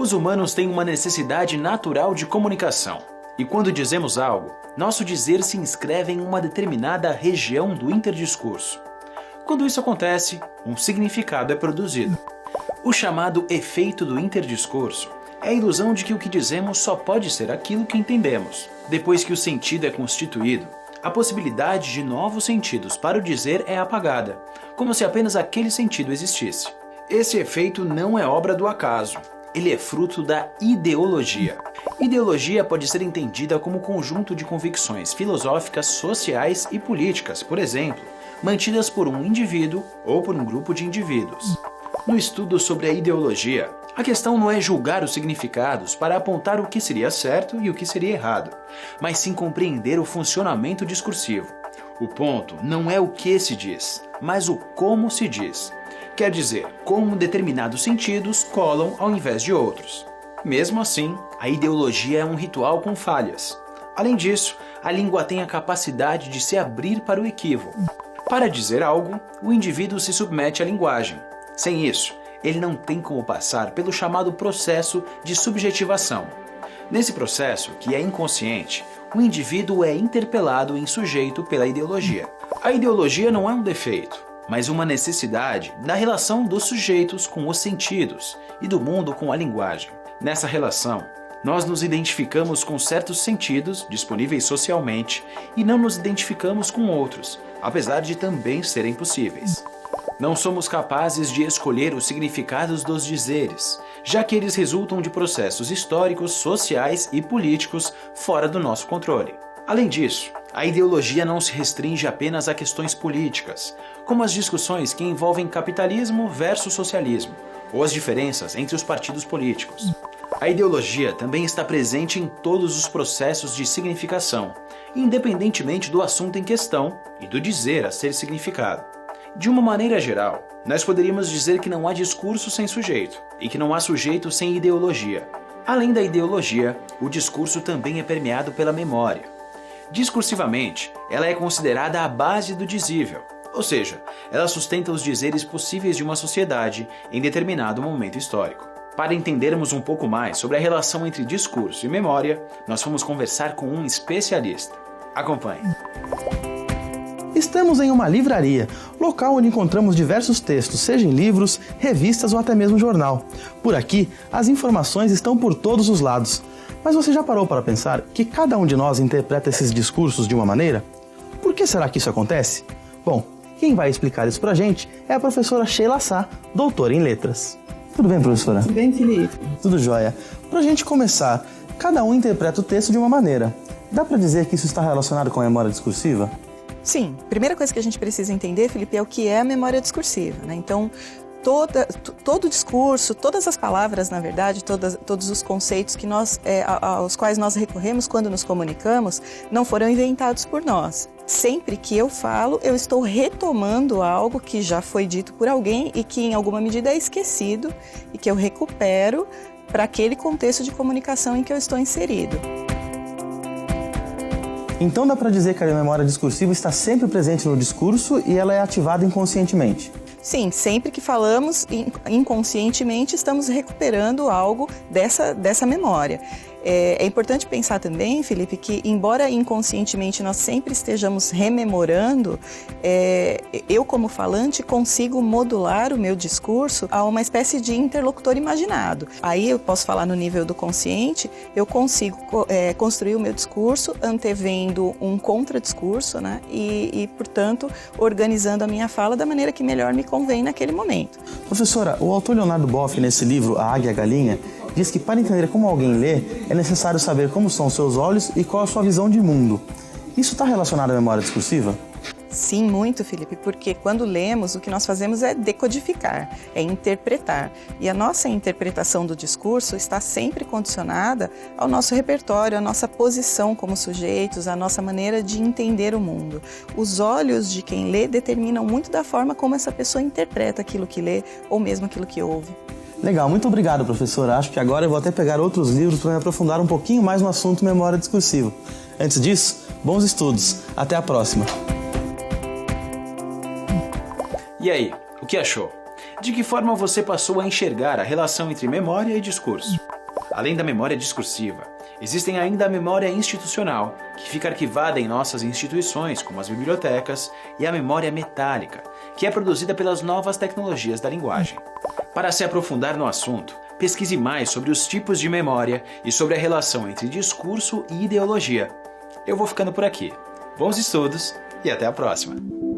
Os humanos têm uma necessidade natural de comunicação. E quando dizemos algo, nosso dizer se inscreve em uma determinada região do interdiscurso. Quando isso acontece, um significado é produzido. O chamado efeito do interdiscurso é a ilusão de que o que dizemos só pode ser aquilo que entendemos. Depois que o sentido é constituído, a possibilidade de novos sentidos para o dizer é apagada, como se apenas aquele sentido existisse. Esse efeito não é obra do acaso. Ele é fruto da ideologia. Ideologia pode ser entendida como conjunto de convicções filosóficas, sociais e políticas, por exemplo, mantidas por um indivíduo ou por um grupo de indivíduos. No estudo sobre a ideologia, a questão não é julgar os significados para apontar o que seria certo e o que seria errado, mas sim compreender o funcionamento discursivo. O ponto não é o que se diz, mas o como se diz. Quer dizer, como determinados sentidos colam ao invés de outros. Mesmo assim, a ideologia é um ritual com falhas. Além disso, a língua tem a capacidade de se abrir para o equívoco. Para dizer algo, o indivíduo se submete à linguagem. Sem isso, ele não tem como passar pelo chamado processo de subjetivação. Nesse processo, que é inconsciente, o indivíduo é interpelado em sujeito pela ideologia. A ideologia não é um defeito, mas uma necessidade da relação dos sujeitos com os sentidos e do mundo com a linguagem. Nessa relação, nós nos identificamos com certos sentidos disponíveis socialmente e não nos identificamos com outros, apesar de também serem possíveis. Não somos capazes de escolher os significados dos dizeres, já que eles resultam de processos históricos, sociais e políticos fora do nosso controle. Além disso, a ideologia não se restringe apenas a questões políticas, como as discussões que envolvem capitalismo versus socialismo, ou as diferenças entre os partidos políticos. A ideologia também está presente em todos os processos de significação, independentemente do assunto em questão e do dizer a ser significado. De uma maneira geral, nós poderíamos dizer que não há discurso sem sujeito, e que não há sujeito sem ideologia. Além da ideologia, o discurso também é permeado pela memória. Discursivamente, ela é considerada a base do dizível, ou seja, ela sustenta os dizeres possíveis de uma sociedade em determinado momento histórico. Para entendermos um pouco mais sobre a relação entre discurso e memória, nós vamos conversar com um especialista. Acompanhe. Estamos em uma livraria, local onde encontramos diversos textos, seja em livros, revistas ou até mesmo jornal. Por aqui, as informações estão por todos os lados. Mas você já parou para pensar que cada um de nós interpreta esses discursos de uma maneira? Por que será que isso acontece? Bom, quem vai explicar isso pra gente é a professora Sheila Sá, doutora em letras. Tudo bem, professora? Tudo bem, Felipe? Tudo jóia. Pra gente começar, cada um interpreta o texto de uma maneira. Dá pra dizer que isso está relacionado com a memória discursiva? Sim. A primeira coisa que a gente precisa entender, Felipe, é o que é a memória discursiva, né? Então, todo o discurso, todas as palavras, na verdade, todos os conceitos que aos quais nós recorremos quando nos comunicamos, não foram inventados por nós. Sempre que eu falo, eu estou retomando algo que já foi dito por alguém e que em alguma medida é esquecido e que eu recupero para aquele contexto de comunicação em que eu estou inserido. Então dá para dizer que a memória discursiva está sempre presente no discurso e ela é ativada inconscientemente? Sim, sempre que falamos inconscientemente estamos recuperando algo dessa memória. É importante pensar também, Felipe, que embora inconscientemente nós sempre estejamos rememorando, eu como falante consigo modular o meu discurso a uma espécie de interlocutor imaginado. Aí eu posso falar no nível do consciente, eu consigo construir o meu discurso antevendo um contradiscurso, né? E, portanto, organizando a minha fala da maneira que melhor me convém naquele momento. Professora, o autor Leonardo Boff, nesse livro A Águia e a Galinha, diz que para entender como alguém lê, é necessário saber como são os seus olhos e qual a sua visão de mundo. Isso está relacionado à memória discursiva? Sim, muito, Felipe, porque quando lemos, o que nós fazemos é decodificar, é interpretar. E a nossa interpretação do discurso está sempre condicionada ao nosso repertório, à nossa posição como sujeitos, à nossa maneira de entender o mundo. Os olhos de quem lê determinam muito da forma como essa pessoa interpreta aquilo que lê ou mesmo aquilo que ouve. Legal, muito obrigado, professora. Acho que agora eu vou até pegar outros livros para me aprofundar um pouquinho mais no assunto memória discursiva. Antes disso, bons estudos. Até a próxima. E aí, o que achou? De que forma você passou a enxergar a relação entre memória e discurso? Além da memória discursiva, existem ainda a memória institucional, que fica arquivada em nossas instituições, como as bibliotecas, e a memória metálica, que é produzida pelas novas tecnologias da linguagem. Para se aprofundar no assunto, pesquise mais sobre os tipos de memória e sobre a relação entre discurso e ideologia. Eu vou ficando por aqui. Bons estudos e até a próxima!